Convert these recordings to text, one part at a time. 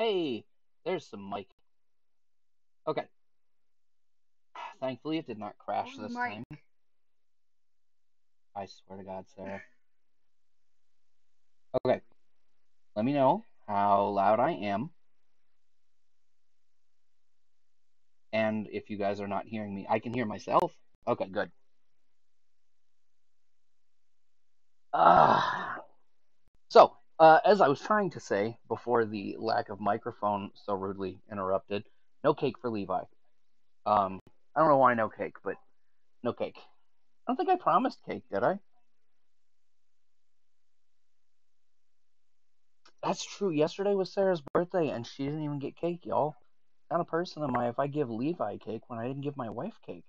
Hey, there's some mic. Okay. Thankfully, it did not crash this Mike. time. I swear to God, Sarah. Okay. Let me know how loud I am, and if you guys are not hearing me, I can hear myself. Okay, good. Uh, as I was trying to say before the lack of microphone so rudely interrupted, no cake for Levi. Um, I don't know why no cake, but no cake. I don't think I promised cake, did I? That's true. Yesterday was Sarah's birthday, and she didn't even get cake, y'all. What kind of person am I if I give Levi cake when I didn't give my wife cake?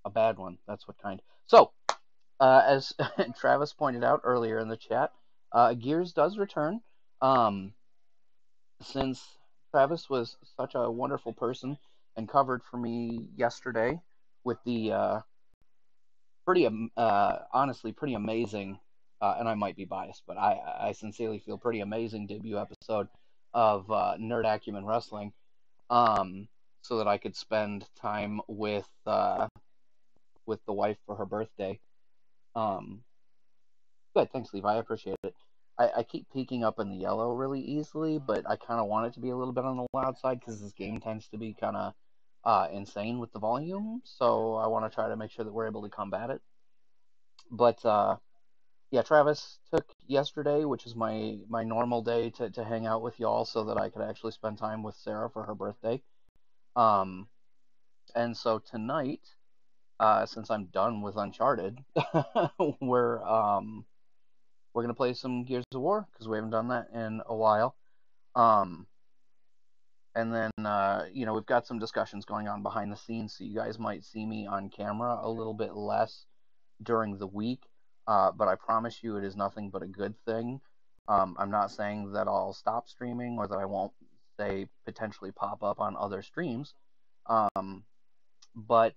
A bad one. That's what kind. So, as Travis pointed out earlier in the chat, Gears does return. Um, since Travis was such a wonderful person and covered for me yesterday with the honestly pretty amazing, and I might be biased, but I sincerely feel pretty amazing debut episode of Nerd Acumen Wrestling. So that I could spend time with the wife for her birthday. Um, Good, thanks, Levi. I appreciate it. I keep peeking up in the yellow really easily, but I kind of want it to be a little bit on the loud side because this game tends to be kind of insane with the volume. So I want to try to make sure that we're able to combat it. But yeah, Travis took yesterday, which is my normal day to hang out with y'all, so that I could actually spend time with Sarah for her birthday. Um, and so tonight, since I'm done with Uncharted, we're um we're gonna play some Gears of War because we haven't done that in a while. Um, and then we've got some discussions going on behind the scenes, so you guys might see me on camera a little bit less during the week. But I promise you, it is nothing but a good thing. I'm not saying that I'll stop streaming or that I won't say potentially pop up on other streams. Um, but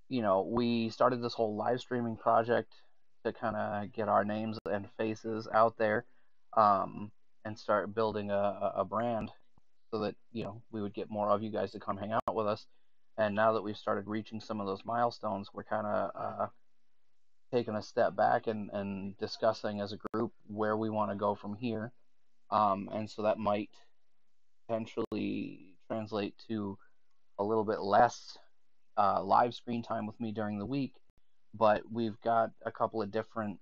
we started this whole live streaming project to kind of get our names and faces out there, um, and start building a brand so that we would get more of you guys to come hang out with us. And now that we've started reaching some of those milestones, we're kind of taking a step back and discussing as a group where we want to go from here. And so that might potentially translate to a little bit less live screen time with me during the week, but we've got a couple of different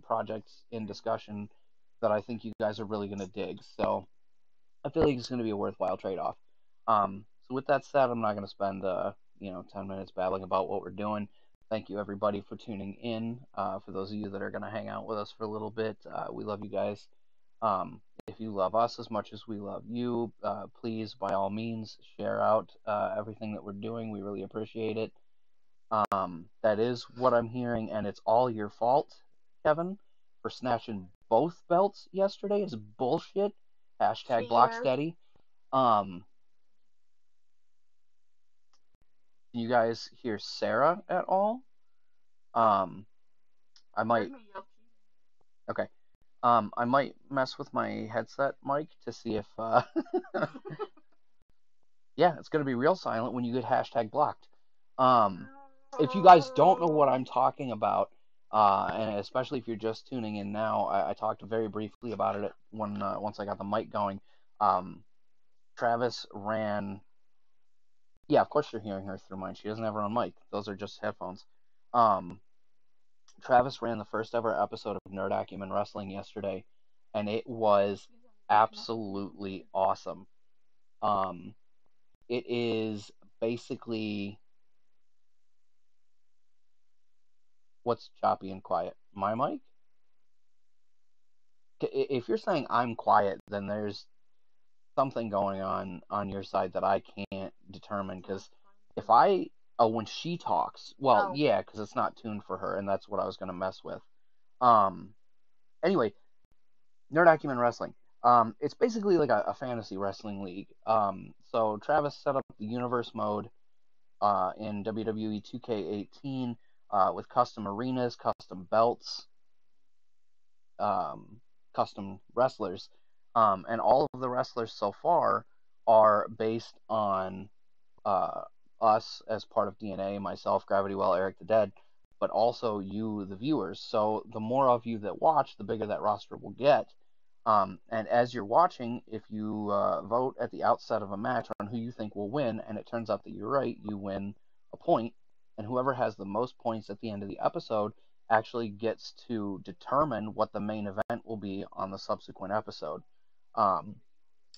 projects in discussion that I think you guys are really going to dig. So I feel like it's going to be a worthwhile trade-off. So with that said, I'm not going to spend 10 minutes babbling about what we're doing. Thank you everybody for tuning in. For those of you that are going to hang out with us for a little bit, we love you guys. If you love us as much as we love you, please, by all means, share out everything that we're doing. We really appreciate it. That is what I'm hearing, and it's all your fault, Kevin, for snatching both belts yesterday. It's bullshit. Hashtag Lockesteady. Um, can you guys hear Sarah at all? Um, I might. Okay. I might mess with my headset mic to see if yeah, it's gonna be real silent when you get hashtag blocked. Um, if you guys don't know what I'm talking about, and especially if you're just tuning in now, I talked very briefly about it when once I got the mic going. Um, Travis ran. Yeah, of course you're hearing her through mine. She doesn't have her own mic. Those are just headphones. Um, Travis ran the first ever episode of Nerd Acumen Wrestling yesterday, and it was absolutely awesome. Um, it is basically what's choppy and quiet. My mic? If you're saying I'm quiet, then there's something going on your side that I can't determine. Because if I when she talks, well, yeah, because it's not tuned for her, and that's what I was gonna mess with. Um, anyway, Nerd Acumen Wrestling. It's basically like a fantasy wrestling league. So Travis set up the universe mode in WWE 2K18 with custom arenas, custom belts. Um, custom wrestlers, and all of the wrestlers so far are based on uh, us as part of DNA, myself, Gravity Well, Eric the Dead, but also you, the viewers. So the more of you that watch, the bigger that roster will get. And as you're watching, if you vote at the outset of a match on who you think will win, and it turns out that you're right, you win a point, and whoever has the most points at the end of the episode actually gets to determine what the main event will be on the subsequent episode. Um,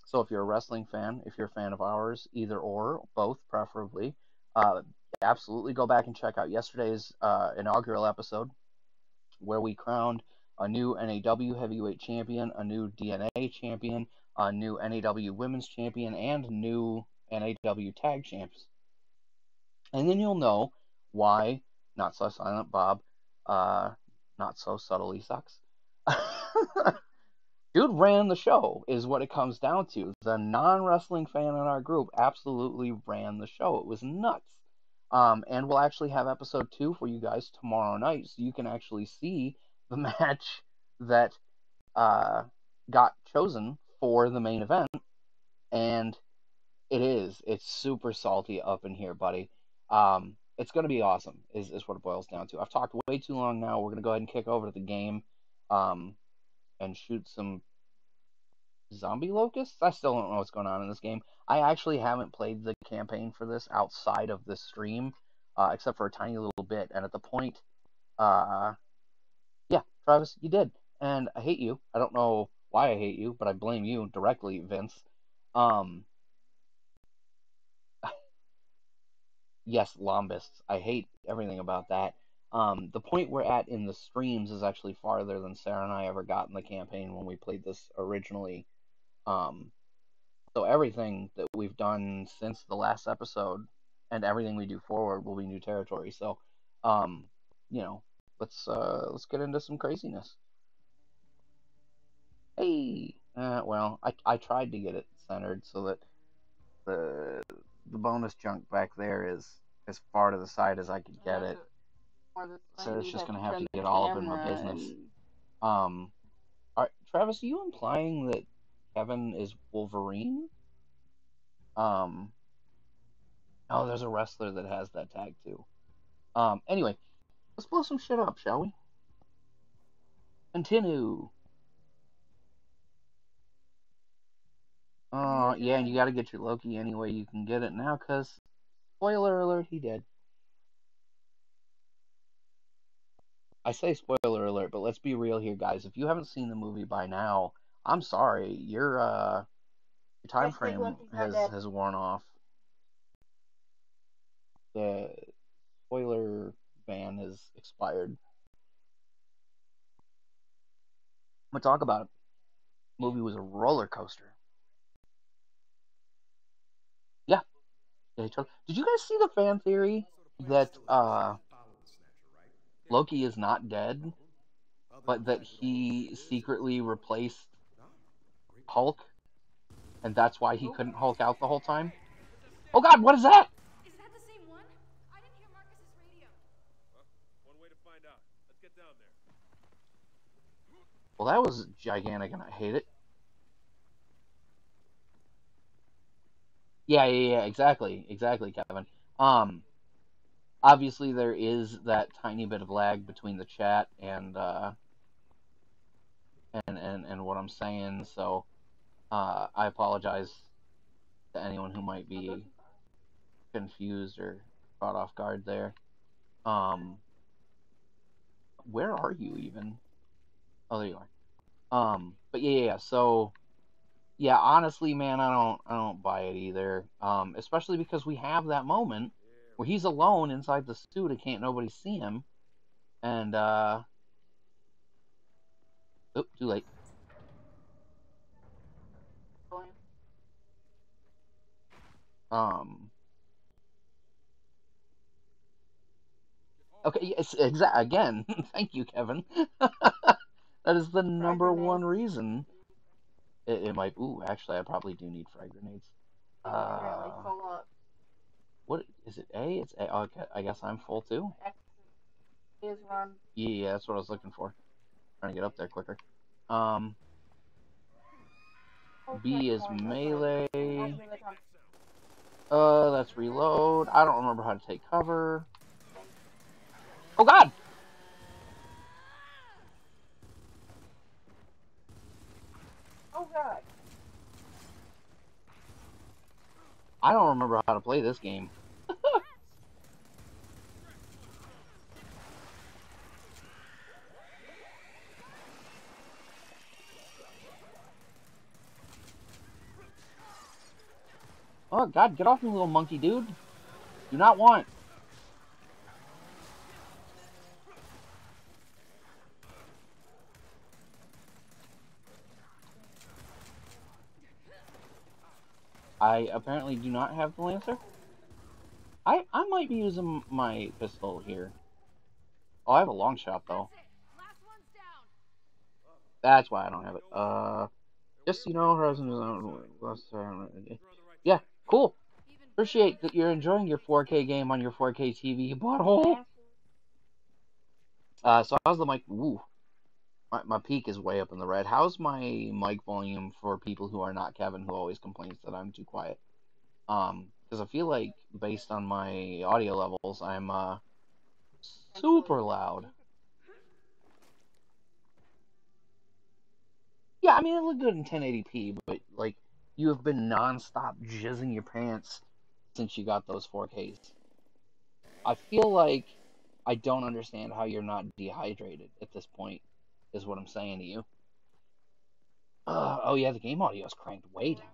so if you're a wrestling fan, if you're a fan of ours, either or, both preferably, uh, absolutely go back and check out yesterday's inaugural episode where we crowned a new NAW heavyweight champion, a new DNA champion, a new NAW women's champion, and new NAW tag champs. And then you'll know why Not So Silent Bob not so subtly sucks. Dude ran the show, is what it comes down to. The non wrestling fan in our group absolutely ran the show. It was nuts. And we'll actually have episode 2 for you guys tomorrow night, so you can actually see the match that uh, got chosen for the main event. And it's super salty up in here, buddy. It's going to be awesome, is what it boils down to. I've talked way too long now. We're going to go ahead and kick over to the game um, and shoot some zombie locusts? I still don't know what's going on in this game. I actually haven't played the campaign for this outside of this stream, except for a tiny little bit. And at the point, uh, yeah, Travis, you did. And I hate you. I don't know why I hate you, but I blame you directly, Vince. Um, yes, Lombists. I hate everything about that. The point we're at in the streams is actually farther than Sarah and I ever got in the campaign when we played this originally. Um, So everything that we've done since the last episode and everything we do forward will be new territory. So, um, you know, let's get into some craziness. Hey, well, I tried to get it centered so that the the bonus junk back there is as far to the side as I could get it. So it's just gonna have to get all up in my business. Travis, are you implying that Kevin is Wolverine? Um, Oh, there's a wrestler that has that tag too. Anyway, let's blow some shit up, shall we? Continue. Yeah, and you gotta get your Loki any way you can get it now, cause spoiler alert, he did. I say spoiler alert, but let's be real here, guys. If you haven't seen the movie by now, I'm sorry. Your time frame has worn off. The spoiler ban has expired. But talk about it. The movie was a roller coaster. Yeah, did you guys see the fan theory that Loki is not dead, but that he secretly replaced Hulk, and that's why he couldn't Hulk out the whole time? Oh God, what is that? Is that the same one? I didn't hear Marcus's radio. One way to find out. Let's get down there. Well, that was gigantic, and I hate it. Yeah, exactly, Kevin. Um, Obviously there is that tiny bit of lag between the chat and what I'm saying, so I apologize to anyone who might be confused or caught off guard there. Um, where are you even? Oh, there you are. But yeah. So yeah, honestly, man, I don't buy it either. Especially because we have that moment where he's alone inside the suit and can't nobody see him, and too late. Um, okay, yes, again, thank you, Kevin. That is the number one reason. It might. Ooh, actually, I probably do need frag grenades. Uh, what is it? A? It's A. Okay, I guess I'm full too. Yeah, that's what I was looking for. Trying to get up there quicker. B is melee. Make that sound. Let's reload. I don't remember how to take cover. Oh god! Oh god. I don't remember how to play this game. Oh god, get off me, little monkey dude. Do not want. I apparently do not have the Lancer. I might be using my pistol here. Oh, I have a long shot though. Last one's down. That's why I don't have it. Just so you know, Horizon yeah, cool. Appreciate that you're enjoying your 4K game on your 4K TV, butthole. So how's the mic? Ooh, my peak is way up in the red. How's my mic volume for people who are not Kevin, who always complains that I'm too quiet? Because I feel like based on my audio levels, I'm super loud. Yeah, I mean, it looked good in 1080p, but like, you have been non-stop jizzing your pants since you got those 4Ks. I feel like I don't understand how you're not dehydrated at this point, is what I'm saying to you. Oh yeah, the game audio is cranked way down.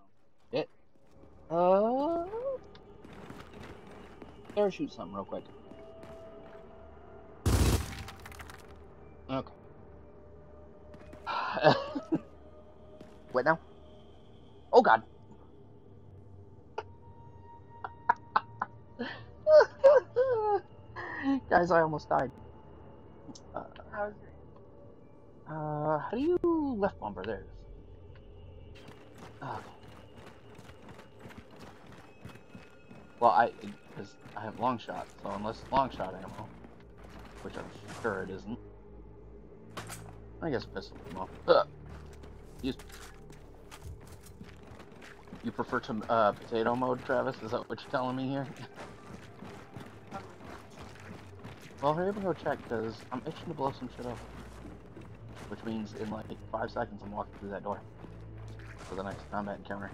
Shit. Better shoot something real quick. Okay. What now? Oh god. Guys, I almost died. How do you left bumper? There it is. Okay. Well, because I have long shot, so unless it's long shot ammo, which I'm sure it isn't, I guess pistol ammo. You prefer to potato mode, Travis? Is that what you're telling me here? Well, hurry up and go check, because I'm itching to blow some shit up. Which means in like 5 seconds I'm walking through that door for the next combat encounter.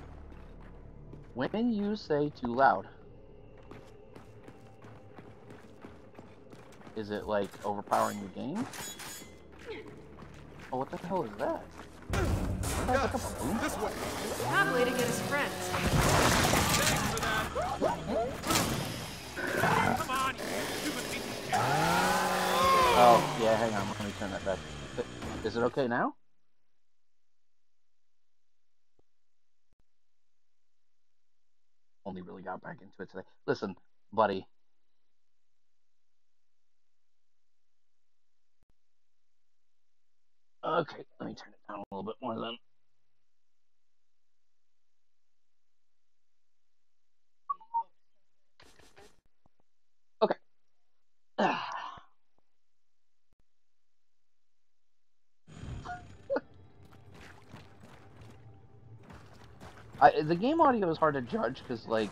When you say too loud, is it like overpowering the game? Oh, what the hell is that? This way. Probably to get his friends. Thanks for that. Come on, you stupid piece of shit. Oh, yeah, hang on, let me turn that back. Is it okay now? Only really got back into it today. Listen, buddy. Okay, let me turn it down a little bit more then. Okay. The game audio is hard to judge because, like,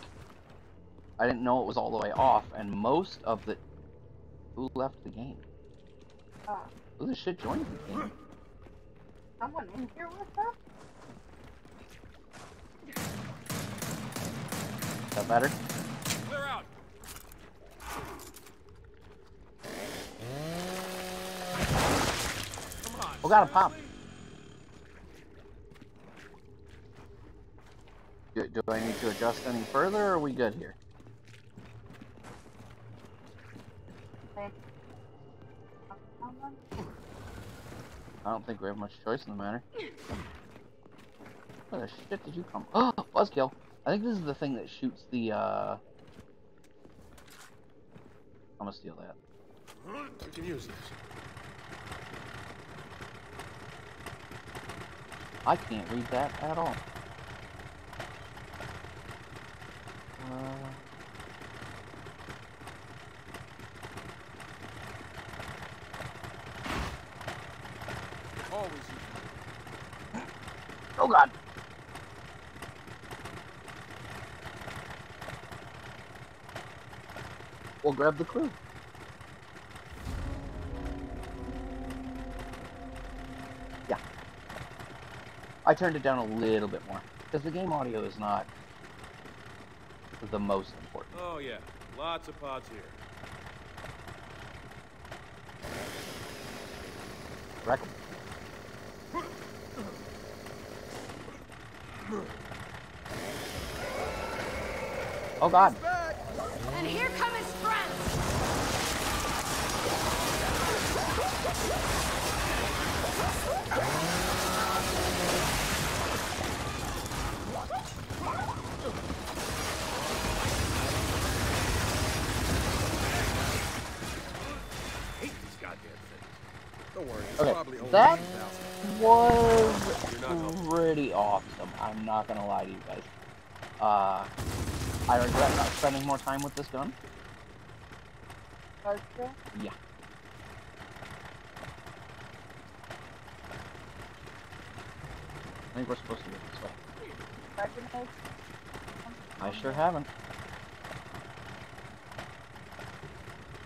I didn't know it was all the way off, and most of the... Who left the game? Who the shit joined the game? Someone in here with us? Is that better? Clear out. Come on. Oh god, a pop. Do I need to adjust any further, or are we good here? I don't think we have much choice in the matter. Where the shit did you come? Oh, buzzkill. I think this is the thing that shoots the, I'm gonna steal that. We can use this. I can't read that at all. Always use it. Oh god. We'll grab the clue. Yeah. I turned it down a little bit more because the game audio is not the most important. Oh yeah, lots of pods here. Wreck 'em. Oh god. And here come his friends! Hate these goddamn things. Don't worry, it's Okay, probably only that 3,000. was pretty awesome. I'm not gonna lie to you guys. I regret not spending more time with this gun. Okay. Yeah. I think we're supposed to go this way. Recognize? I sure haven't.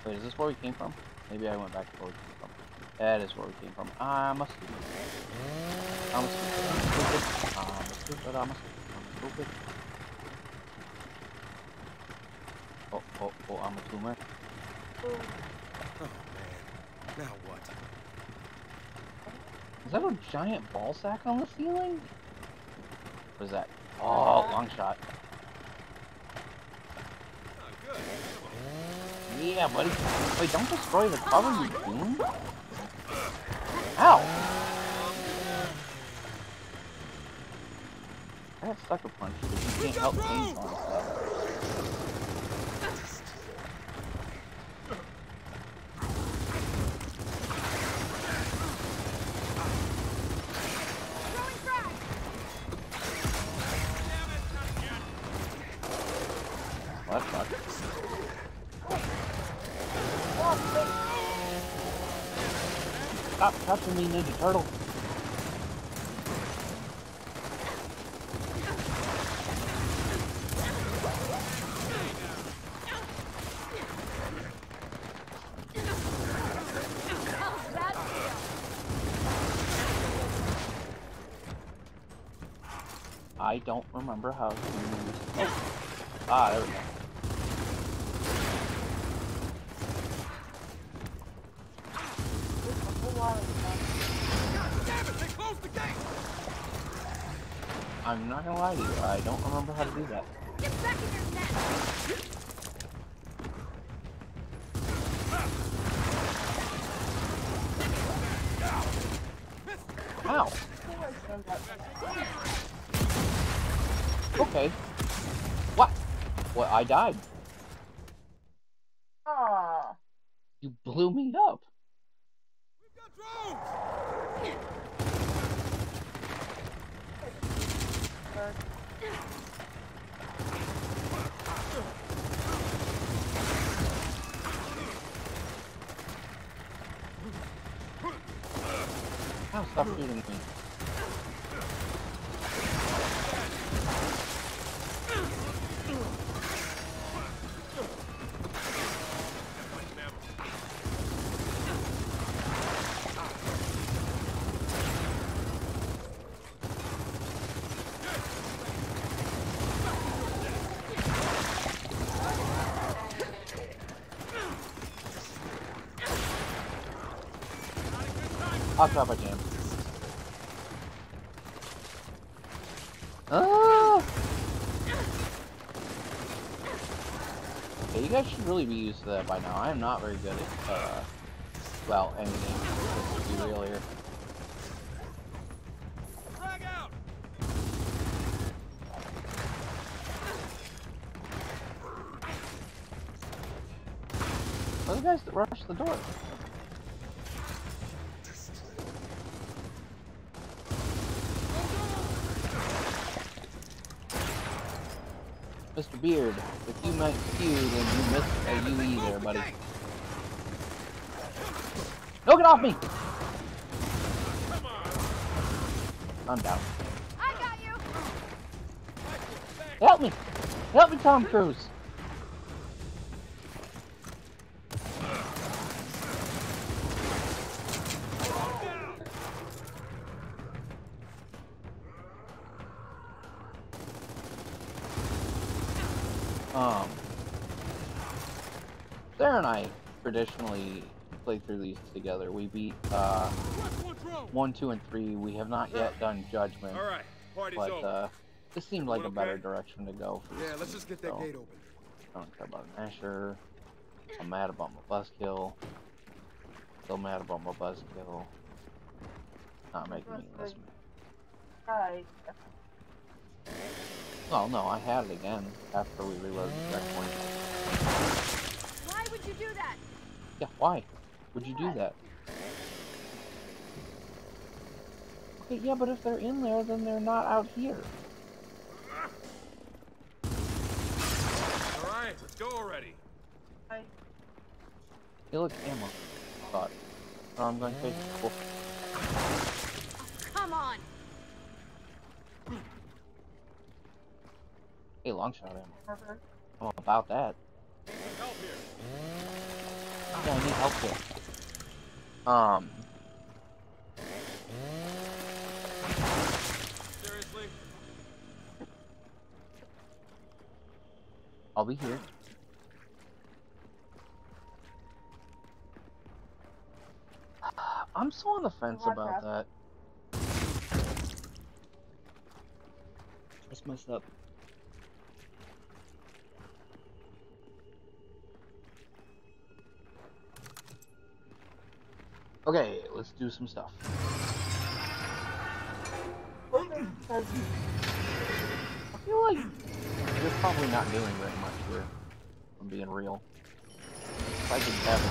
Wait, is this where we came from? Maybe I went back to where we came from. That is where we came from. I'm a stupid. I'm a stupid. I'm a stupid. I'm a stupid. Oh, I'm a tumor. Oh man, now what? Is that a giant ball sack on the ceiling? What is that? Oh, long shot. Oh, good. Come on. Yeah, buddy. Wait, don't destroy the cover, you goon. Ow! I have sucker punch because you can't help chainsaw stuff. Throwing frag! Well, that sucks. Stop touching me, Ninja Turtle. How's that feel? I don't remember how to use... Oh. Ah, there we go. Damn it, they closed the gate! I'm not gonna lie to you, I don't remember how to do that. Get back in your net! Ow! Okay. What? What? I died. Aw. You blew me up. We've got drones! Ow, stop shooting me. I'll try by jam. Ah! Okay, you guys should really be used to that by now. I am not very good at, well, anything. Let's be real here. Frag out! What are the guys that rush the door? Mr. Beard, if you meant Q, then you missed a UE there, buddy. No, get off me! I'm down. I Help me! Help me, Tom Cruise! Sarah and I traditionally play through these together. We beat 1, 2, and 3. We have not yet done Judgment. All right, party's But over. this seemed Everyone like a better okay? direction to go for this Yeah, let's game, just get that so gate open. I don't care about an Asher. I'm mad about my buzzkill. Still mad about my buzzkill. Not making me less mad. Right. Oh no, I had it again after we reloaded the checkpoint. Why would you do that? Yeah, why would you do that? Okay, yeah, but if they're in there, then they're not out here. Alright, let's go already. Right. Hey, look, ammo. Thought. Oh, I'm going crazy. Cool. Come on. Hey, long shot ammo. Uh-huh. I'm about that. Help here. Yeah, I need help here. Seriously? I'll be here. I'm so on the fence about that. That's messed up. Okay, let's do some stuff. I feel like you're probably not doing very much here, if I'm being real. If I could have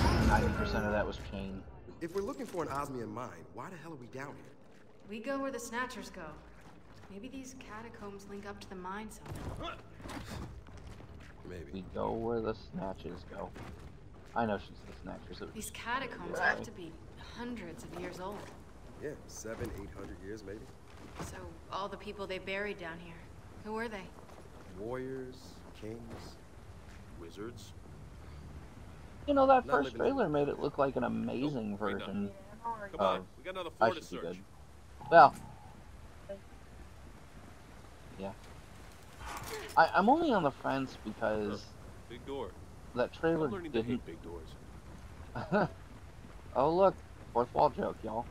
90% of that was chain. If we're looking for an osmium mine, why the hell are we down here? We go where the Snatchers go. Maybe these catacombs link up to the mine somehow. Maybe. We go where the snatches go. I know she's the snatchers. These catacombs have to be hundreds of years old. Yeah, 700, 800 years maybe. So all the people they buried down here, who were they? Warriors, kings, Wizards? You know, that Not first living in trailer made it look like an amazing Nope, ain't version. Come on, we got another I floor to should be search. good. Well, yeah. I'm only on the fence because Big door. that I'm trailer learning to didn't. hate big doors. Oh look, fourth wall joke, y'all.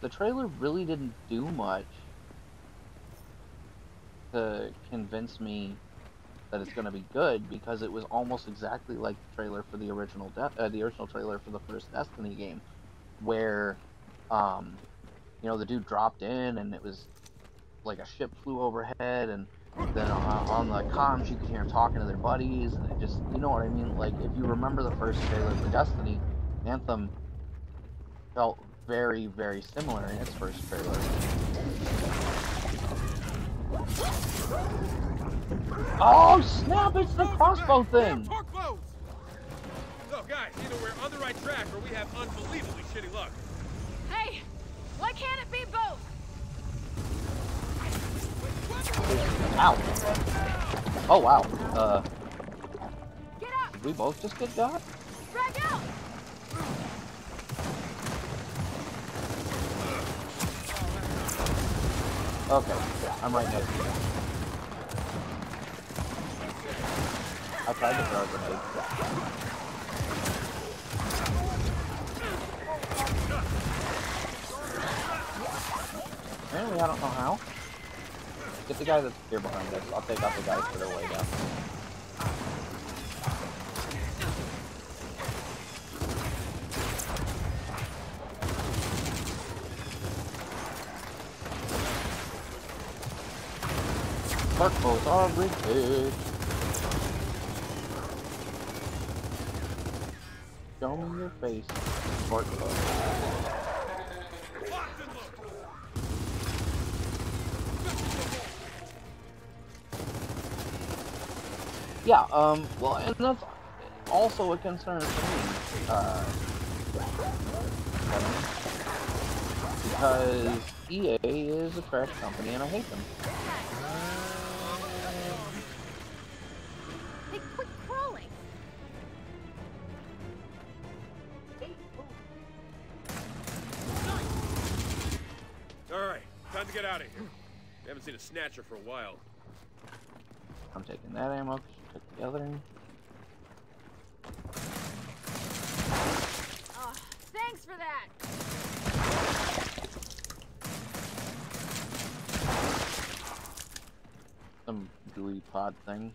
The trailer really didn't do much to convince me that it's going to be good, because it was almost exactly like the trailer for the original trailer for the first Destiny game, where you know, the dude dropped in and it was like a ship flew overhead, and then on the comms you could hear them talking to their buddies, and it just, you know what I mean? Like, if you remember the first trailer for Destiny, Anthem felt very, very similar in its first trailer. Oh snap, it's the crossbow thing! Torque bows! So guys, either we're on the right track or we have unbelievably shitty luck. Hey, why can't it be both? Ow. Oh wow, Get up! did we both just get got? Drag out! Okay, I'm right next to you. I tried to throw a grenade. Apparently I don't know how. Get the guy that's here behind us. I'll take out the guys that are way down. Sparkles are repaired. Show me your face, Sparkles. Yeah, well, and that's also a concern for me, because EA is a trash company and I hate them. get out of here. We haven't seen a snatcher for a while. I'm taking that ammo because you took the other. Oh, thanks for that. Some gooey pod thing.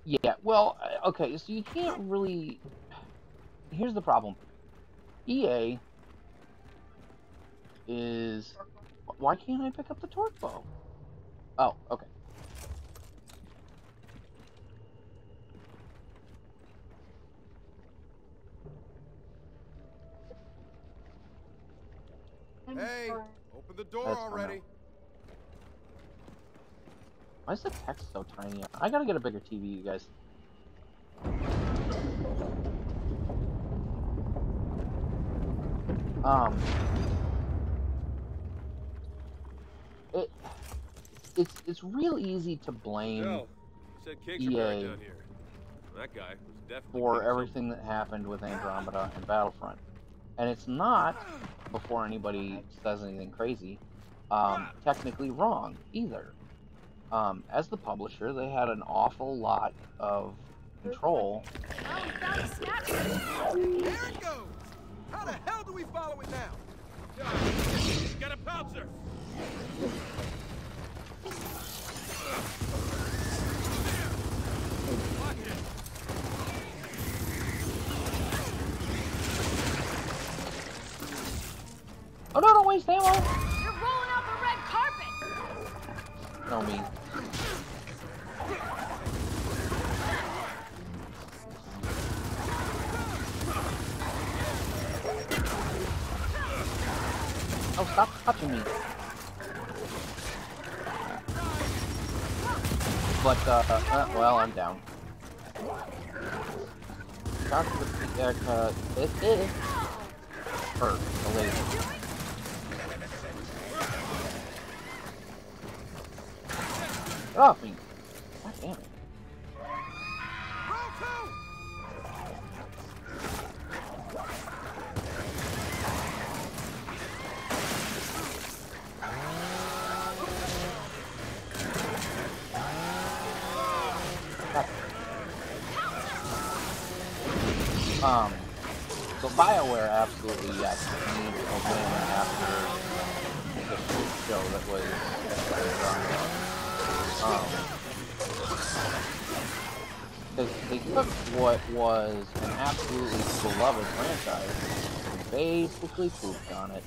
Yeah, well, okay, so you can't really... Here's the problem. EA is... Why can't I pick up the torque bow? Oh, okay. Hey, open the door That's already. Why is the text so tiny? I gotta get a bigger TV, you guys. It's real easy to blame Joe, you said Kings are buried EA down here. That guy was definitely for King everything that happened with Andromeda and Battlefront. And it's not, before anybody says anything crazy, technically wrong either. As the publisher, they had an awful lot of control. Oh, we found a snatcher. There it goes! How the hell do we follow it now? Got a pouncer! Oh no, don't waste ammo! You're rolling out the red carpet. No, me. Oh, stop touching me. But, well, I'm down. Got the it is hurt, the laser. Get off me! God damn it. So BioWare absolutely, yes, needs a win after the shit show that was they took what was an absolutely beloved franchise and basically pooped on it.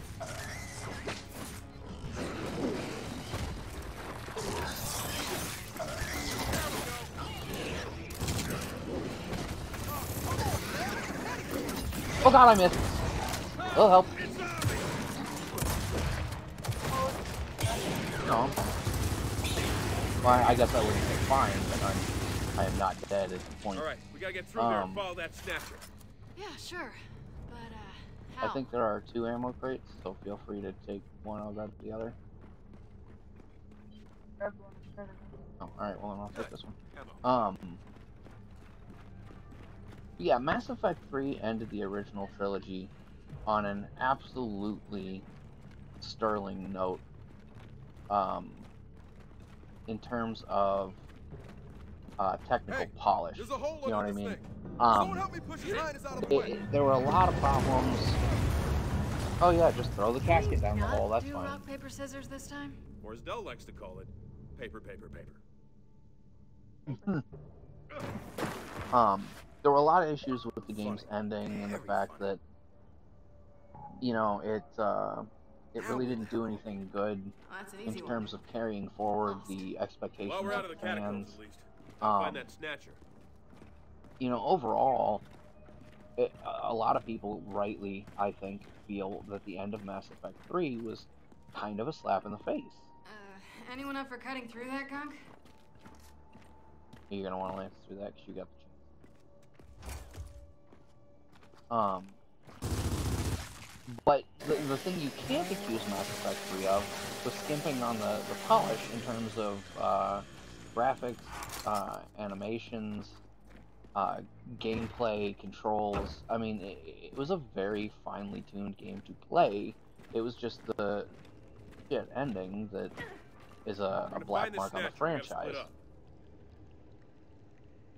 Oh god, I missed. It'll help. No, I'm fine. Well, I guess I wouldn't say fine, but I am not dead at the point. Alright, we gotta get through there and follow that snatcher. Yeah, sure. But, how? I think there are 2 ammo crates, so feel free to take one, I'll grab the other. Oh, alright, well then I'll take this one. Yeah, Mass Effect 3 ended the original trilogy on an absolutely sterling note. In terms of technical polish, There's a hole you know what I under this mean? thing. Someone help me push the scientists out of the way. There were a lot of problems. Oh yeah, just throw the casket down the hole, that's do fine. rock, paper, scissors this time? Or as Dell likes to call it, paper, paper, paper. There were a lot of issues with the game's ending and the fact that, you know, it really didn't do anything good Well, that's an in easy one. terms of carrying forward the expectations Well, we're out of of the catacombs fans. at least. I'll find that snatcher. You know, overall, a lot of people rightly, I think, feel that the end of Mass Effect 3 was kind of a slap in the face. Anyone up for cutting through that gunk? You're gonna want to lance through that because you got the chance. But the thing you can't accuse Mass Effect 3 of was skimping on the polish in terms of graphics, animations, gameplay, controls. I mean, it was a very finely tuned game to play. It was just the shit ending that is a black mark on the franchise.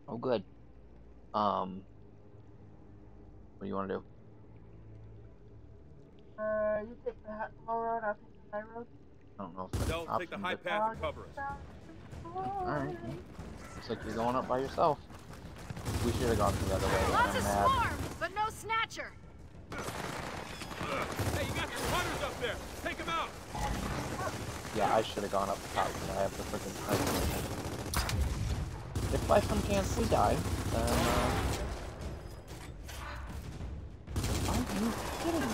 Oh, good. What do you want to do? You take the low road, I'll take the high road. I don't know if that's an They'll take the option, high but... path and cover us. Alright. Looks like you're going up by yourself. We should have gone the other way. Lots I'm of mad. swarms, but no snatcher. Hey, you got some hunters up there. Take them out. Yeah, I should have gone up the top because I have the freaking sniper. If by some chance we die, then are you kidding me?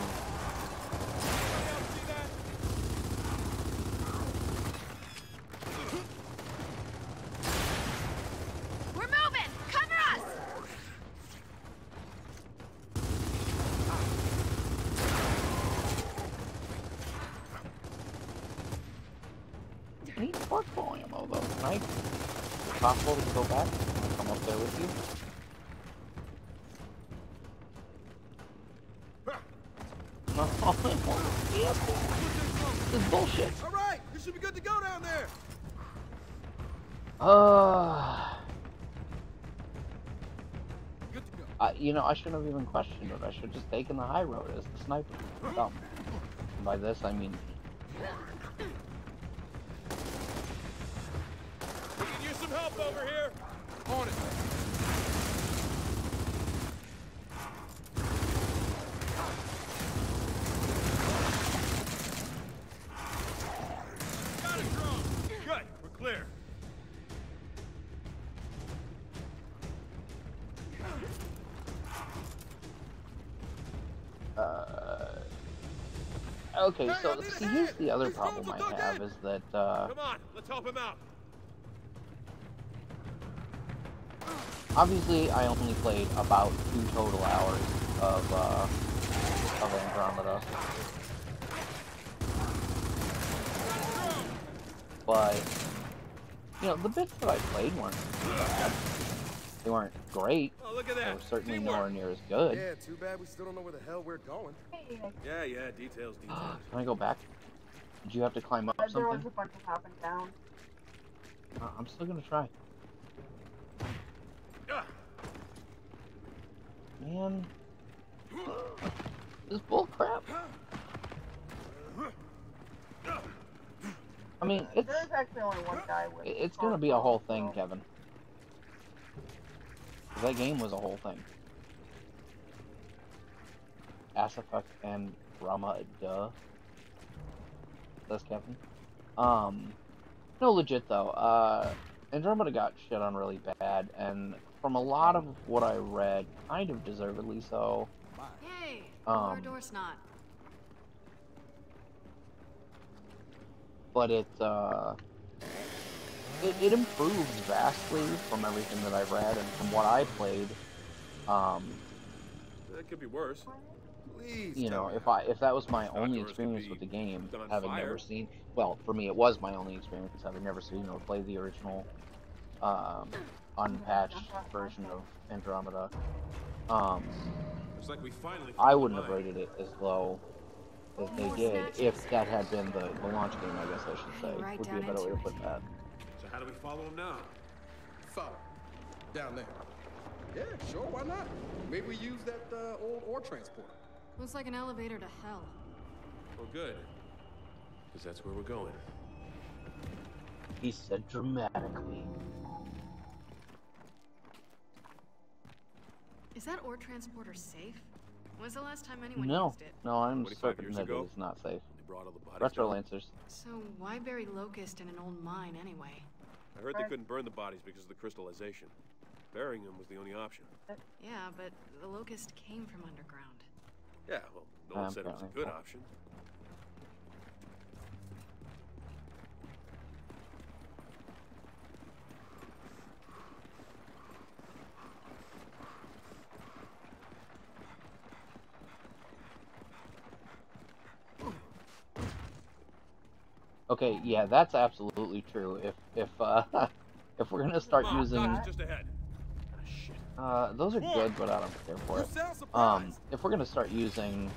We're moving. Cover us. I need portable ammo though. Can I? Is it possible to go back? Can I come up there with you? No, I want to be up there. This is bullshit. All right, you should be good to go down there. Good to go. You know, I shouldn't have even questioned it. I should have just taken the high road as the sniper. Dumb. And by this, I mean... We can use some help over here. On it. Got it, drone. Good. We're clear. Okay, so see, here's the other problem I have is that, Come on, let's help him out. obviously I only played about 2 total hours of Andromeda. But, you know, the bits that I played weren't bad. They weren't great. Oh, look at They that. were certainly Teamwork. nowhere near as good. Yeah, too bad we still don't know where the hell we're going. Yeah, details. Can I go back? Did you have to climb up There was something? a bunch of hopping down. I'm still gonna try. Ah, Man. This is bull crap. I mean, There's actually only one guy with. it's gonna be a whole thing, Kevin. That game was a whole thing. Mass Effect and Rama, duh. That's Kevin. No, legit though. Andromeda got shit on really bad, and from a lot of what I read, kind of deservedly so. Hey, more door snot. But it improves vastly from everything that I've read and from what I played. that could be worse. Please. You know, tell me. if that was my Stock only doors could experience be with the game, set on having fire. never seen, well, for me it was my only experience having never seen or played the original unpatched version of Andromeda. Looks like we finally. I wouldn't have rated it as low as they did if that had been the launch game, I guess I should say. Right Would be a down better way to into put that. So how do we follow him now? Follow. Down there. Yeah, sure, why not? Maybe we use that old ore transporter. Looks like an elevator to hell. Oh, good. Because that's where we're going. He said dramatically. Is that ore transporter safe? When's the last time anyone No, used it? no, I'm 25 certain years that ago? it is not safe. They brought all the bodies Retro down. Lancers. So why bury Locust in an old mine anyway? I heard they couldn't burn the bodies because of the crystallization. Burying them was the only option. Yeah, but the Locust came from underground. Yeah, well, no one said it was a good option. Okay, yeah, that's absolutely true. If if we're gonna start Come on, using Doc is just ahead. Ah, shit. Those are good, but I don't care for You it. sound surprised. If we're gonna start using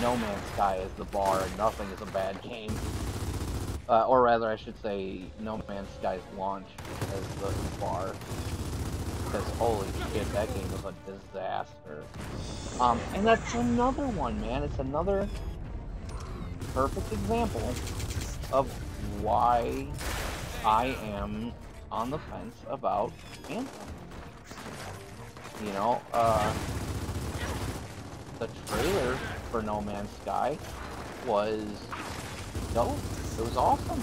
No Man's Sky as the bar, and nothing is a bad game. Or rather, I should say, No Man's Sky's launch as the bar. Because holy shit, that game was a disaster. And that's another one, man. It's another perfect example of why I am on the fence about Anthem. You know, the trailer for No Man's Sky was dope. It was awesome.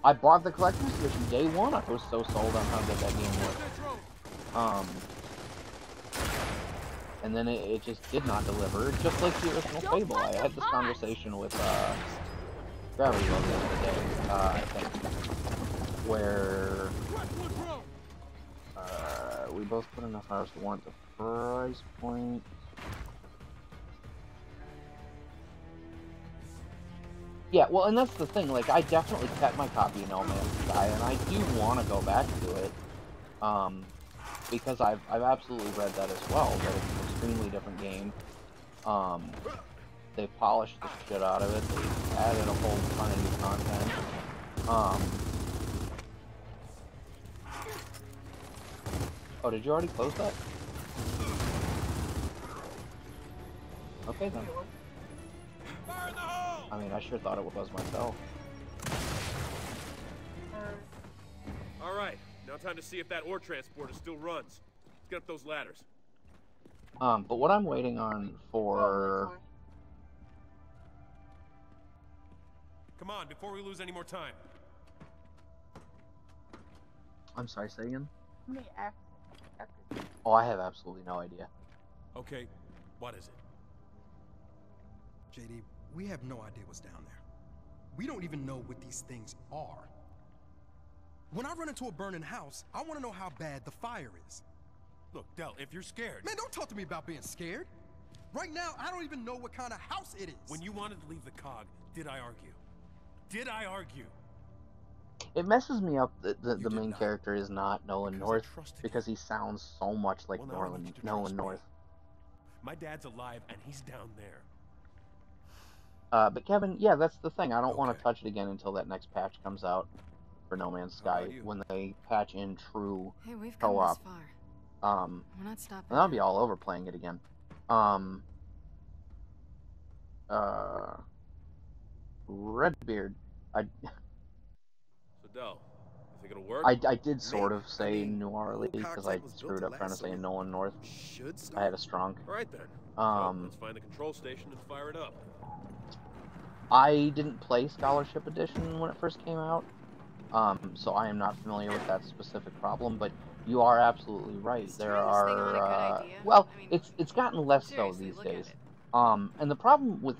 I bought the collector's edition day one. I was so sold on how good that game was. And then it just did not deliver, just like the original Fable. I had this conversation with Gravity Load the other day, I think, where we both put enough hours to warrant the price point. Yeah, well, and that's the thing, like, I definitely kept my copy of No Man's Sky, and I do want to go back to it, because I've absolutely read that as well, that it's an extremely different game. They polished the shit out of it, they added a whole ton of new content. Oh, did you already close that? Okay, then. I mean, I sure thought it was myself. Alright, now time to see if that ore transporter still runs. Let's get up those ladders. But what I'm waiting on for... Come on, before we lose any more time. I'm sorry, say again? How many actors? Oh, I have absolutely no idea. Okay, what is it? JD, we have no idea what's down there. We don't even know what these things are. When I run into a burning house, I want to know how bad the fire is. Look, Del, if you're scared... Man, don't talk to me about being scared. Right now, I don't even know what kind of house it is. When you wanted to leave the cog, did I argue? Did I argue? It messes me up that the did main not. character is not Nolan Because I North, trusted because he sounds so much like Well, now I want you to Nolan trust me. North. My dad's alive, and he's down there. But Kevin, yeah, that's the thing. I don't want Okay. to touch it again until that next patch comes out for No Man's How about Sky, you? when they patch in true Hey, we've come co-op. this far. We'll We're not stopping. and I'll be all over playing it again. Redbeard, So, Del, you think it'll work? I did sort Maybe. of say I mean, New Orleans the whole because cock I site was built screwed to up trying to last, say so Nolan North. should stop. I had a strong. Alright then. So, let's find the control station and fire it up. I didn't play Scholarship Edition when it first came out, so I am not familiar with that specific problem, but you are absolutely right. Is There turning this thing on a good are, idea? well, I mean, it's gotten less so seriously, these look at days. it. And the problem with,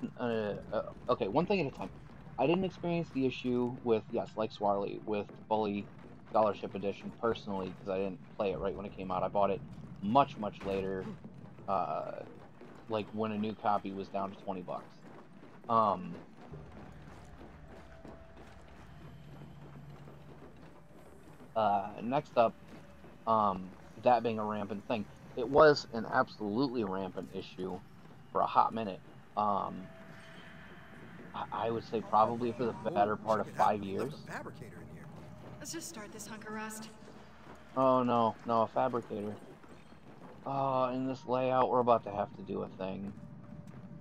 okay, one thing at a time. I didn't experience the issue with, yes, like Swarley, with fully Scholarship Edition personally, because I didn't play it right when it came out. I bought it much, much later, like when a new copy was down to $20. Next up, that being a rampant thing, it was an absolutely rampant issue for a hot minute. I would say probably for the better part of 5 years. Left a fabricator in here. Let's just start this hunk of rust. Oh no, a fabricator. Oh, in this layout, we're about to have to do a thing.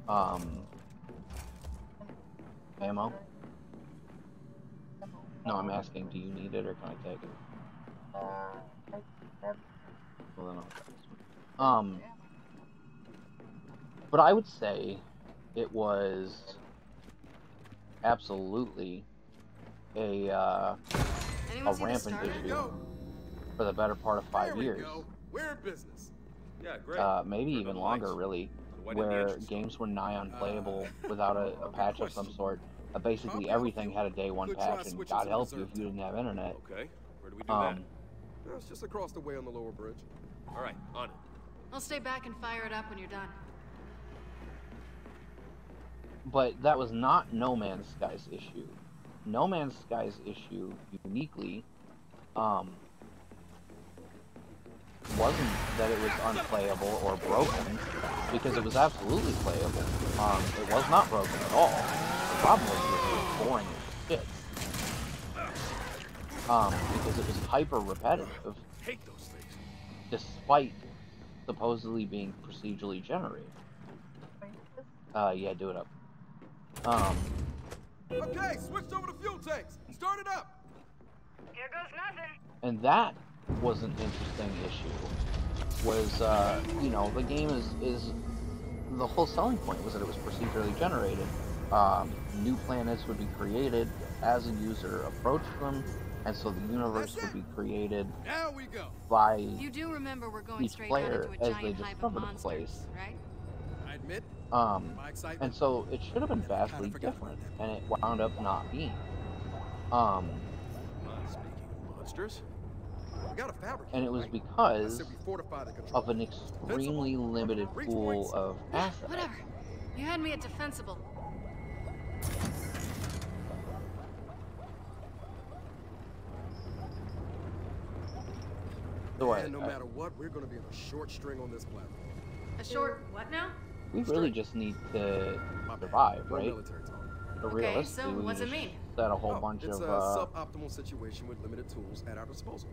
Ammo? No, I'm asking, do you need it or can I take it? Well, then I'll try this one. But I would say it was absolutely a Anyone see the rampant starter? issue for the better part of 5 There we years. go. We're in business. Yeah, great. Maybe Turn even on the longer, lights. really, So why didn't the where engine start? games were nigh unplayable without a patch of some sort. Basically, Compound everything fuel. had a day one Good try patch, and switching God some help you if reserve you didn't have internet. Okay, where do we do that? It's just across the way on the lower bridge. Alright, on it. I'll stay back and fire it up when you're done. But that was not No Man's Sky's issue. No Man's Sky's issue, uniquely, wasn't that it was unplayable or broken, because it was absolutely playable. It was not broken at all. The problem was that it was boring as shit. Because it was hyper repetitive, Hate those things. despite supposedly being procedurally generated. Yeah, do it up. Okay, switched over to fuel tanks. Start it up. Here goes nothing. And that was an interesting issue. Was, you know, the game is the whole selling point was that it was procedurally generated. New planets would be created as a user approached them, and so the universe would be created Now we go. by You do remember we're going each straight down player into a as they giant hive of discovered the monsters, place. right? I admit, my excitement. And so it should have been vastly different, and it wound up not being. Speaking of monsters, we got a fabricate. And it was right? because I said we fortify the control. of an extremely limited pool of assets. Whatever. You had me at defensible. So And no matter what, we're going to be on a short string on this platform. A short what now? we really just need to survive, No right? military talk. But Okay, realistically, so we what's it just mean? set a whole Oh, bunch it's of a suboptimal situation with limited tools at our disposal.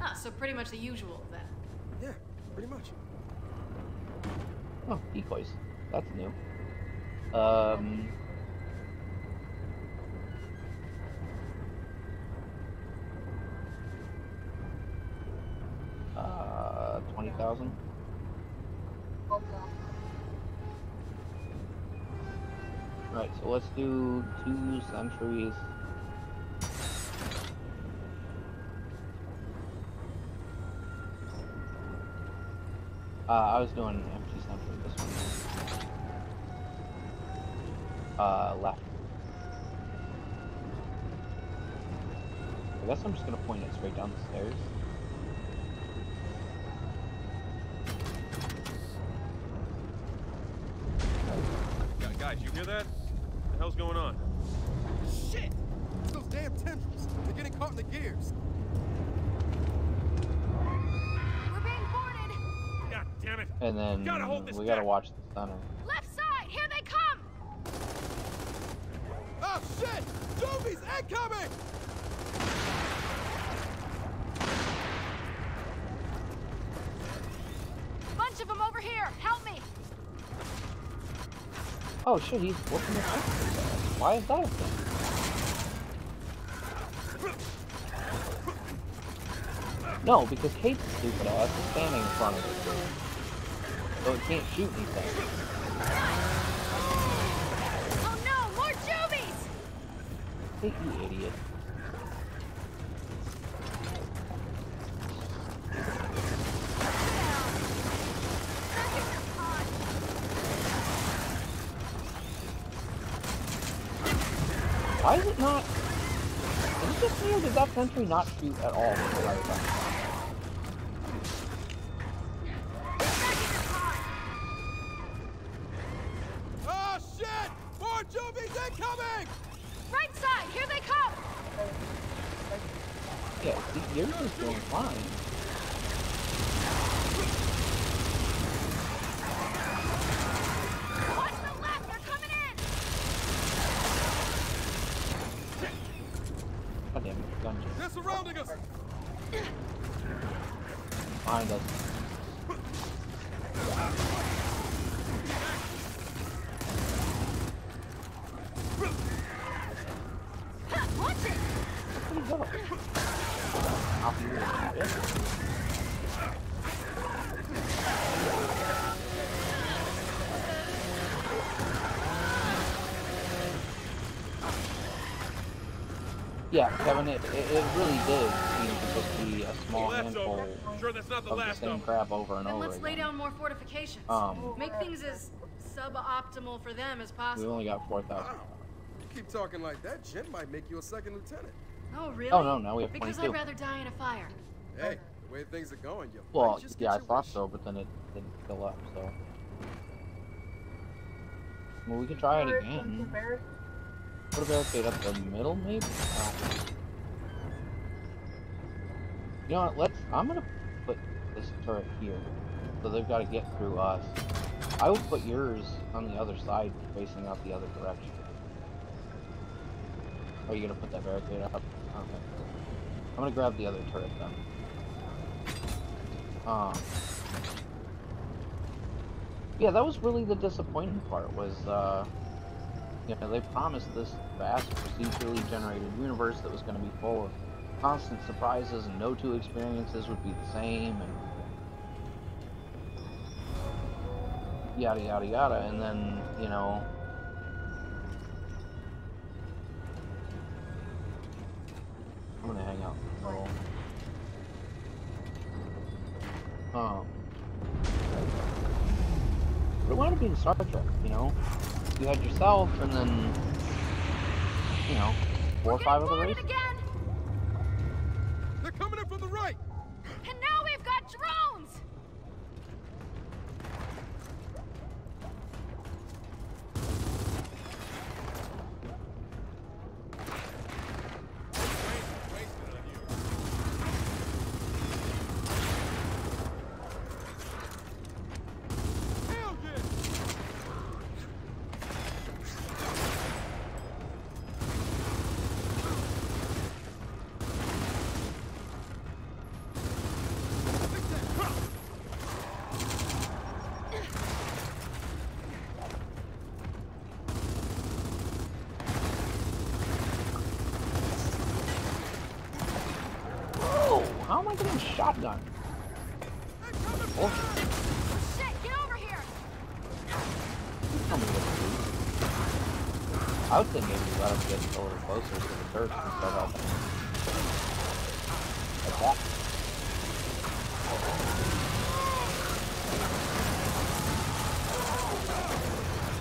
Ah, so pretty much the usual then. Yeah, pretty much. oh, decoys. That's new. 20,000. Right, so let's do 2 centuries. I was doing empty century this one. Left. I guess I'm just gonna point it straight down the stairs. Guys, you hear that? What the hell's going on? Shit! It's those damn tendrils. They're getting caught in the gears. We're being boarded. God damn it. And then Gotta hold this we gotta back. watch the center. Left side. Here they come. Oh shit! Zombies incoming! Bunch of them over here. Help me. Oh shit, he's whooping the shit. Why is that a thing? No, because Kate's stupid ass is standing in front of it. So it can't shoot anything. Oh no, more Jubies. Kate, you idiot. Why is it not? Is it just me or did that sentry not shoot at all the right time? Oh shit! More zombies incoming! Right side. Here they come. Yeah, see, yours is doing fine. Watch the left. They're coming in. God damn it, gun jam. They're surrounding us! Behind us. Watch it. Where'd he go? Off you with it. Yeah, Kevin, it really did seem to just be a small Left's handful over. Sure that's not the of the last same of them. crap over and Then over let's lay again. down more fortifications. Make things as suboptimal for them as We possible. only got 4,000. Wow. You keep talking like that, Jen might make you a second lieutenant. Oh, really? Oh no, now we have Because 22. I'd rather die in a fire. Hey, the way things are going, you Well, might just yeah, I get your thought wish. so, but then it didn't fill up, so. Well, we could try it again. Put a barricade up the middle, maybe? You know what, I'm gonna put this turret here. So they've got to get through us. I would put yours on the other side, facing out the other direction. Are you going to put that barricade up? Okay. I'm going to grab the other turret then. Yeah, that was really the disappointing part, was, you know, they promised this vast, procedurally generated universe that was going to be full of constant surprises and no two experiences would be the same, and yada yada yada, and then, you know, I'm gonna hang out in the middle. But it wound up being Star Trek, you know? You had yourself, and then, you know, 4 or 5 other races. Again. They're coming in from the right! And now we've got drones! Wasted on you. Hell yeah! Whoa! How am I getting shotgun? Oh, Shit, get over here! tell me what to do. I would think maybe let him get a little closer to the church and start out like that.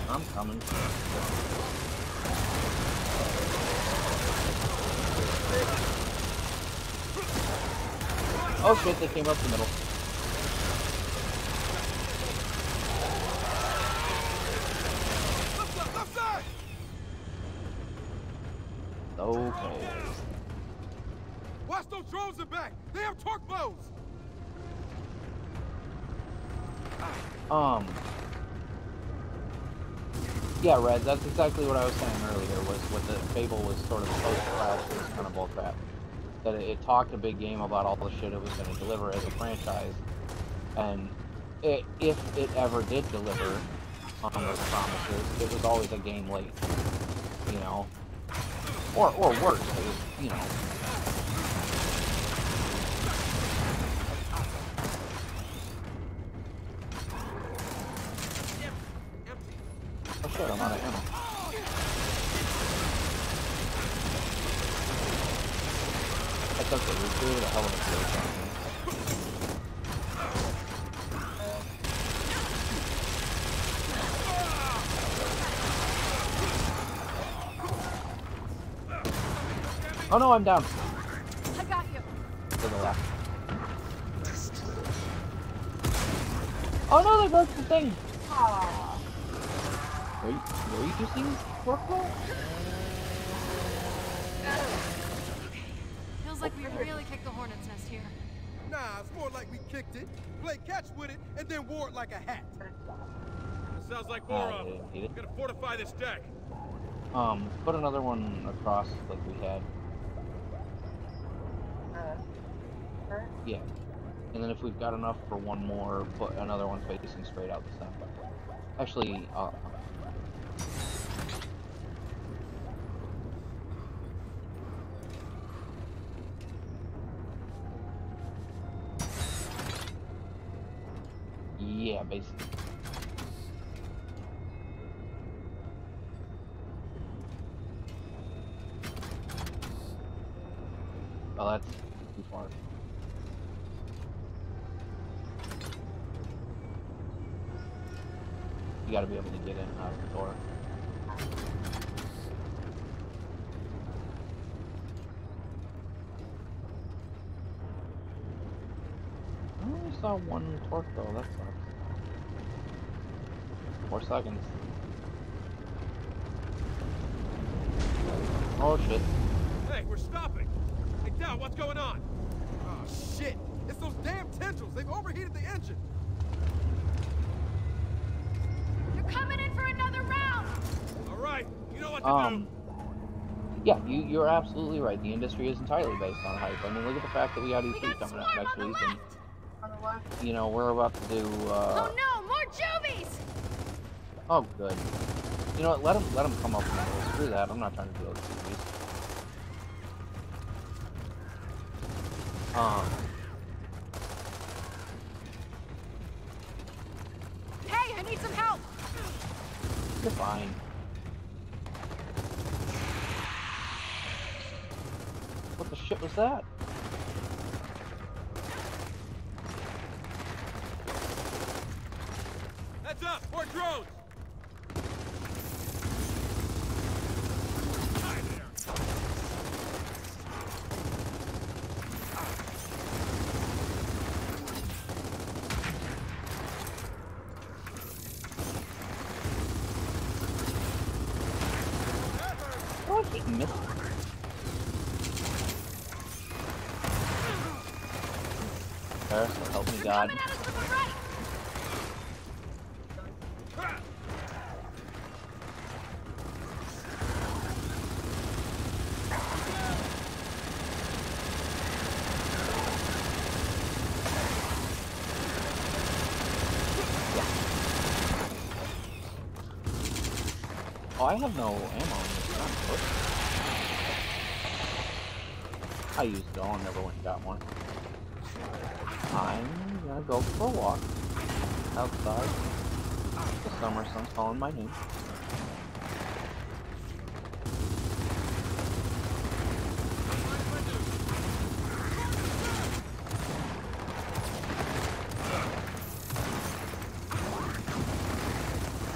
I'm coming. Oh shit, they came up the middle. Left side! Okay. Watch those drones in back! They have torque bows! Yeah, Red, that's exactly what I was saying earlier, was what the Fable was sort of supposed to crash was kind of bullcrap. That it talked a big game about all the shit it was going to deliver as a franchise, and if it ever did deliver on those promises, it was always a game late, you know? Or worse, it was, you know... Oh shit, I'm out of ammo. That's okay, we created a hell of a situation. Oh no, I'm down. I got you. To the left. Oh no, they broke the thing! Aww. Were you using workflow? Feels like we really kicked the hornet's nest here. Nah, it's more like we kicked it, played catch with it, and then wore it like a hat. Sounds like more of them. Need it. Gotta fortify this deck. Put another one across like we had. Yeah. And then if we've got enough for one more, put another one facing straight out the center. Actually, yeah, basically. Oh, that's too far. You gotta be able to get in and out of the door. I only saw one torque though, that sucks. 4 seconds. Oh shit. Hey, we're stopping! Hey, Dal, what's going on? Oh, shit! It's It's those damn tendrils. They've overheated the engine. You're coming in for another round! Alright, you know what to do. Yeah, you're absolutely right. The industry is entirely based on hype. I mean, look at the fact that we got E3 coming up next week, and On the left. you know we're about to do. Oh no, more juvies! Oh, good. You know what? Let him come up in the middle. Screw that. I'm not trying to deal with movies. Hey, I need some help! You're fine. What the shit was that? Heads up, more drones! Hi there. Oh, I keep missing. There, so help me God. Coming at us from the right! Oh, I have no ammo in this gun. What? I used it all and never went and got one. I'm gonna go for a walk outside. The summer sun's calling my name.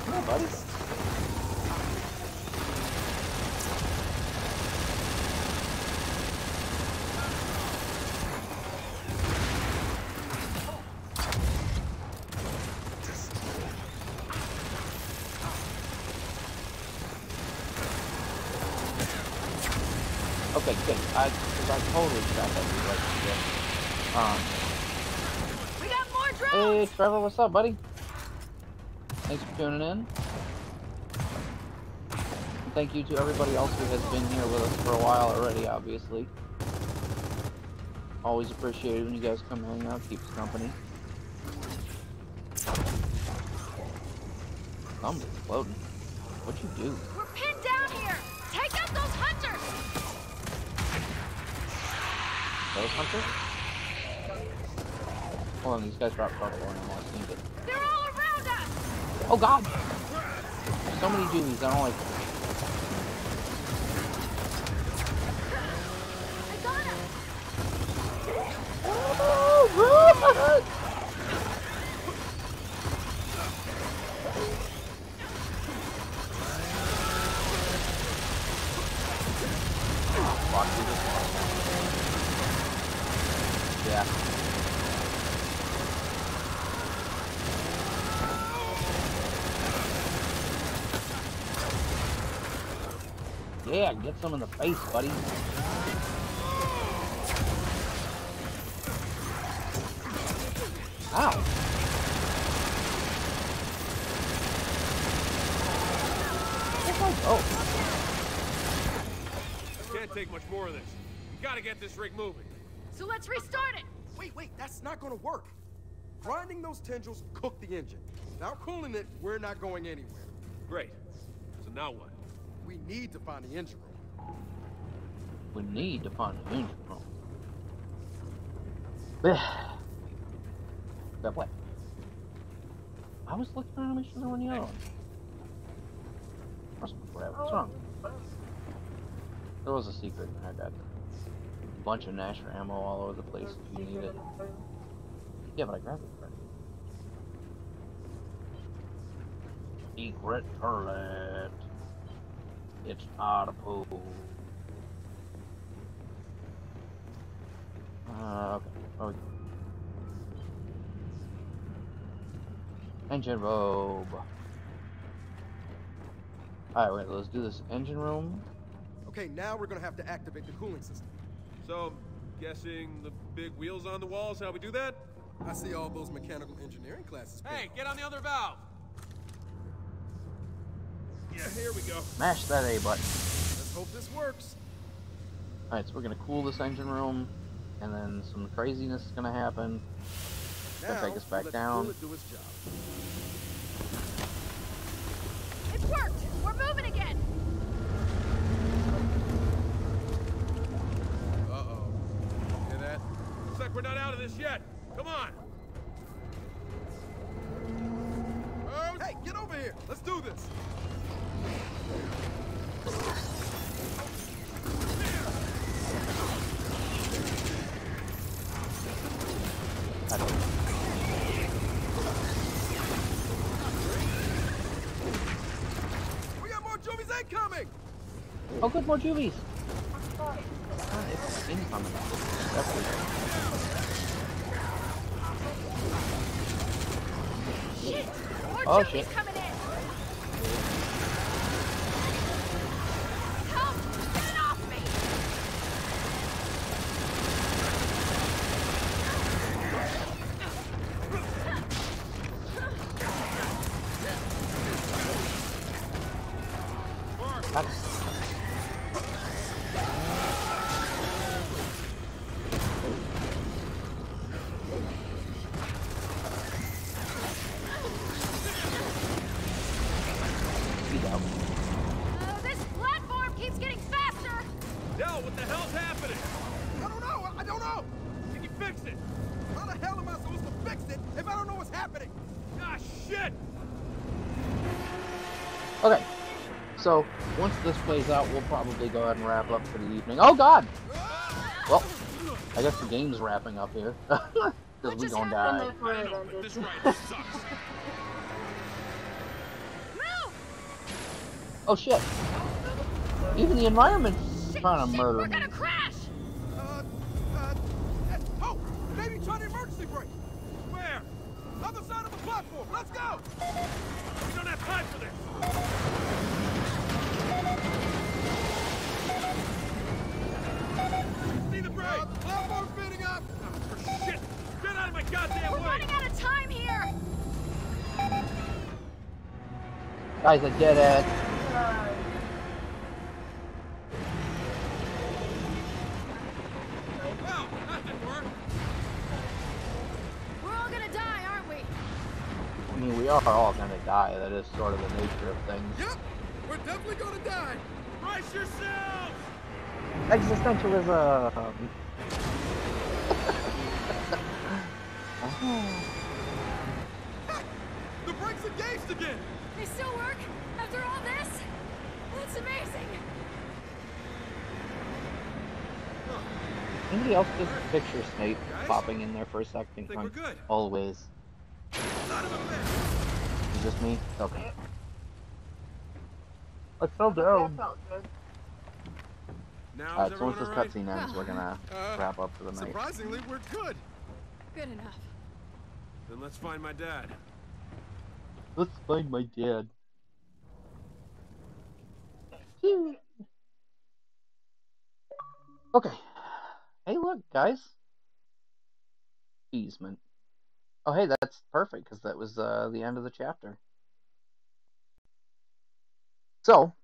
Yeah, buddy. Okay, good. I totally forgot that we like to We got more Hey, drones! Trevor, what's up, buddy? Thanks for tuning in. And thank you to everybody else who has been here with us for a while already, obviously. Always appreciated when you guys come hang out, keep us company. Something's exploding. What'd you do? We're pinned down here! Take out those hunters! Those hunters? Hold on, these guys dropped purple and I want to sneak it. They're all around us! Oh god! There's so many doomies, I don't like them. I got him! Oh, run! Walk through this wall. Yeah. Yeah, get some in the face, buddy. Ow. Oh. Can't take much more of this. We gotta get this rig moving. So let's restart it! Wait, that's not gonna work. Grinding those tendrils cooked the engine. Without cooling it, we're not going anywhere. Great. So now what? We need to find the engine room. We need to find an engine room. That way. I was looking around to make sure there wasn't the other one. What's wrong? There was a secret. I got a bunch of Nasher ammo all over the place if you need it. Yeah, but I grabbed it already. Secret turret. It's out of pool. Okay. Oh, engine robe. Alright, wait, let's do this engine room. Okay, now we're gonna have to activate the cooling system. So, Guessing the big wheels on the walls, how we do that? I see all those mechanical engineering classes. Hey, get on the other valve! Yeah, here we go. Smash that A button. Let's hope this works. Alright, so we're gonna cool this engine room, and then some craziness is gonna happen. It's gonna take us back down. Let's do its job. It's worked! We're moving again! Uh-oh. Hear that? Looks like we're not out of this yet. Come on! Oh, hey, get over here. Let's do this. We got more Juvies incoming. Oh, good, more juvies! It's incoming. Definitely. Shit! More Oh, Juvies shit. coming in! Help! Get it off me! Speed out. This platform keeps getting faster! Dell, what the hell's happening? I don't know. I don't know. Can you fix it? How the hell am I supposed to fix it if I don't know what's happening? Ah, shit! Okay, so once this plays out, we'll probably go ahead and wrap up for the evening. Oh god! Well, I guess the game's wrapping up here. Because we just gonna happened? die. I don't know, but this ride sucks. Move! Oh shit! Even the environment's Shit, trying to shit, murder we're me. gonna crash! Oh, maybe try the emergency brake. Where? Other side of the platform. Let's go. We don't have time for this! See the brake! Platform fitting up. For shit! Get out of my goddamn We're way! running out of time here! Guys, I did it. Well, that didn't work. We're all gonna die, aren't we? I mean, we are all gonna die. That is sort of the nature of things. Yep, we're definitely gonna die. Brace yourselves! Existentialism. The brakes engaged again. They still work? After all this? That's amazing! Anybody else just picture Snape popping in there for a second? Think we're good. Always. Son of a bitch! It's just me? Okay. I fell That down. felt good. Now, Alright, is so once everyone this all right? cutscene ends, we're gonna wrap up for the night. Surprisingly, we're good. Good enough. Then let's find my dad. Let's find my dad. Phew. Okay. Hey, look, guys. Easement. Oh, hey, that's perfect, because that was the end of the chapter. So,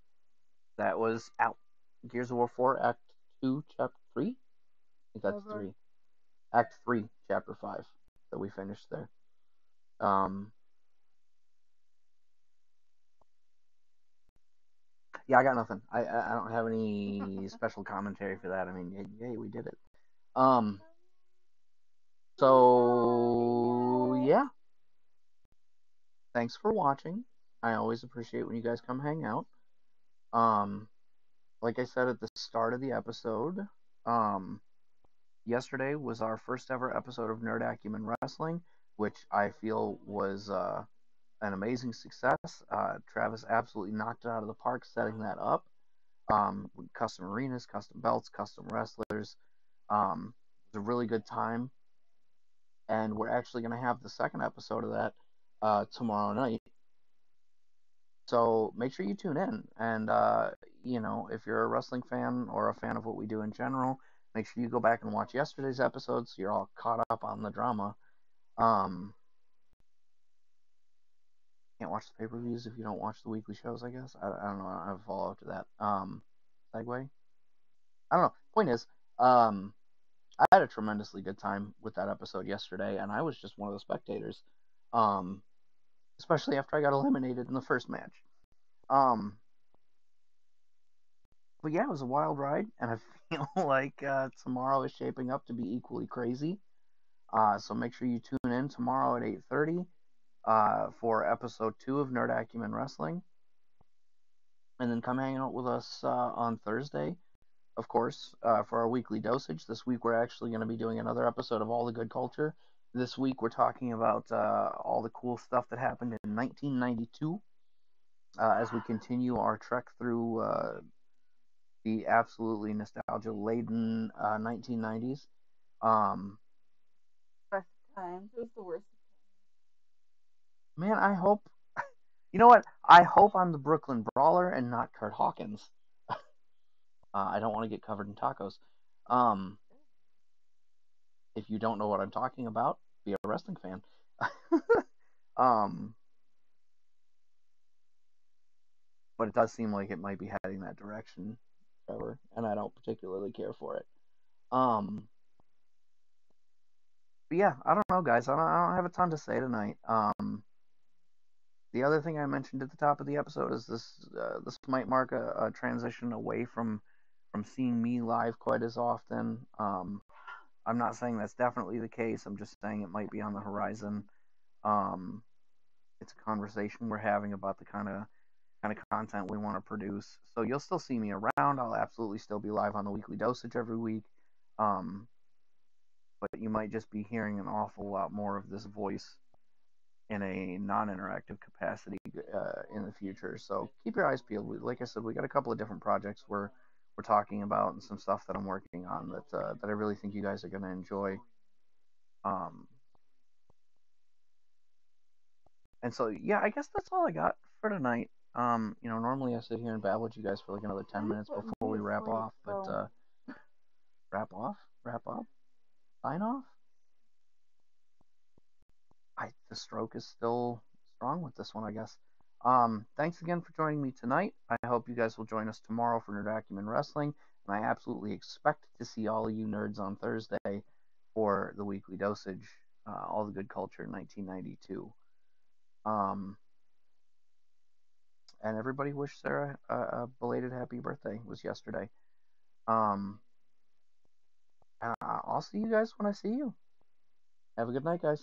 that was out. Gears of War 4, Act 2, Chapter 3? I think that's Over. 3. Act 3, Chapter 5, that we finished there. Yeah, I got nothing. I don't have any special commentary for that. I mean, yay, we did it. So yeah. Thanks for watching. I always appreciate when you guys come hang out. Like I said at the start of the episode, yesterday was our first ever episode of Nerd Acumen Wrestling, which I feel was an amazing success. Travis absolutely knocked it out of the park setting that up. With custom arenas, custom belts, custom wrestlers. It was a really good time. And we're actually going to have the second episode of that tomorrow night. So make sure you tune in. And, you know, if you're a wrestling fan or a fan of what we do in general, Make sure you go back and watch yesterday's episode so you're all caught up on the drama. Can't watch the pay-per-views if you don't watch the weekly shows, I guess. I don't know. I don't have a follow-up to that. Segue? I don't know. Point is, I had a tremendously good time with that episode yesterday, and I was just one of the spectators. Um, Especially after I got eliminated in the first match. Um, but yeah, it was a wild ride, and I feel like tomorrow is shaping up to be equally crazy. So make sure you tune in tomorrow at 8:30 for episode 2 of Nerd Acumen Wrestling, and then come hang out with us on Thursday, of course, for our weekly dosage. This week we're actually going to be doing another episode of All the Good Culture. This week we're talking about all the cool stuff that happened in 1992 as we continue our trek through the absolutely nostalgia-laden 1990s. Best times. It was the worst. Man, I hope. You know what? I hope I'm the Brooklyn Brawler and not Kurt Hawkins. I don't want to get covered in tacos. Um, if you don't know what I'm talking about, be a wrestling fan. um, but it does seem like it might be heading that direction, Trevor, and I don't particularly care for it. But yeah, I don't know, guys. I don't have a ton to say tonight. The other thing I mentioned at the top of the episode is this might mark a transition away from seeing me live quite as often. I'm not saying that's definitely the case. I'm just saying it might be on the horizon. Um, it's a conversation we're having about the kind of content we want to produce. So you'll still see me around. I'll absolutely still be live on the weekly dosage every week. Um, but you might just be hearing an awful lot more of this voice in a non-interactive capacity in the future. So keep your eyes peeled. Like I said, we got a couple of different projects we're talking about and some stuff that I'm working on that I really think you guys are going to enjoy. Um, and so yeah, I guess that's all I got for tonight. Normally I sit here and babble with you guys for like another 10 minutes before we wrap off, but wrap up, sign off. The stroke is still strong with this one, I guess. Thanks again for joining me tonight. I hope you guys will join us tomorrow for Nerd Acumen Wrestling, and I absolutely expect to see all of you nerds on Thursday for the weekly dosage, All the Good Culture 1992. And everybody wish Sarah a belated happy birthday. It was yesterday. Um, I'll see you guys when I see you. Have a good night, guys.